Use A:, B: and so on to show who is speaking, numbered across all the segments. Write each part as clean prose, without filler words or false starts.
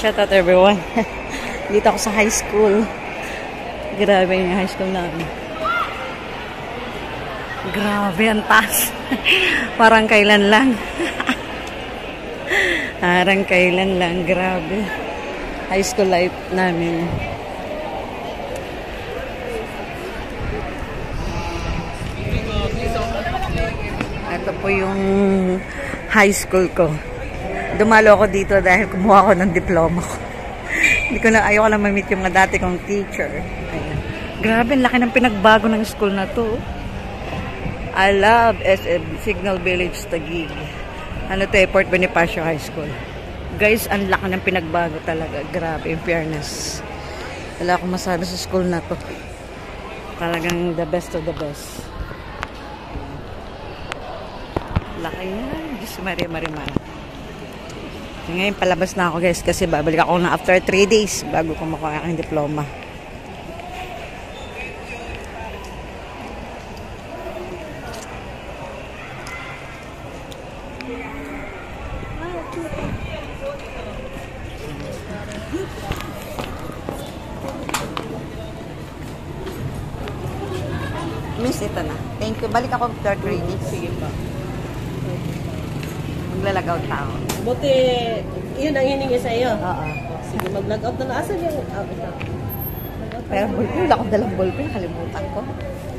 A: Shout out everyone. Dito ako sa high school. Grabe yung high school namin. Grabe, ang taas. Parang kailan lang. Parang kailan lang. Grabe. High school life namin. Ito po yung high school ko. Dumalo ako dito dahil kumuha ko ng diploma ko. Ayaw ko na ma-meet yung mga dati kong teacher. Ayan. Grabe, laki ng pinagbago ng school na to. I love SM Signal Village Taguig. Ano to, Port Bonifacio High School. Guys, ang laki ng pinagbago talaga. Grabe, in fairness. Wala akong masabi sa school na to. Talagang the best of the best. Laki yan. Diyos Maria Marimar. Ngayon, palabas na ako guys kasi babalik ako na after 3 days bago ko makuha ang diploma. Miss, ito na. Thank you. Balik ako after 3 days. Sige pa. Maglalagaw tao.
B: Buti, yun ang hiningi sa iyo.
A: Oo.
B: Sige, mag-log-out na. Asan yung out?
A: Pero ballpen, wala akong dalang ballpen. Nakalimutan ko.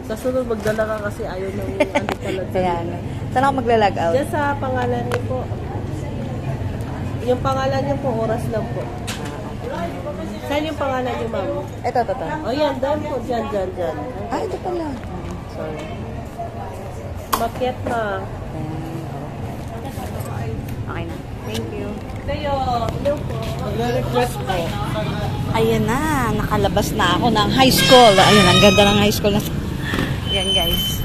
B: Sa sunod, magdala ka kasi ayaw ng ano pala.
A: Kaya na. Saan ako magla-log out?
B: Diyan sa pangalan niyo po. Yung pangalan niyo po, oras lang po. Saan yung pangalan niyo, ma'am?
A: Ito.
B: O yan, dyan po. Dyan.
A: Ah, ito pala.
B: Sorry. Makiat na.
A: Okay na. Thank you.
B: Hello po. Mag-request po.
A: Ayan na. Nakalabas na ako ng high school. Ayan, ang ganda ng high school na. Ayan guys.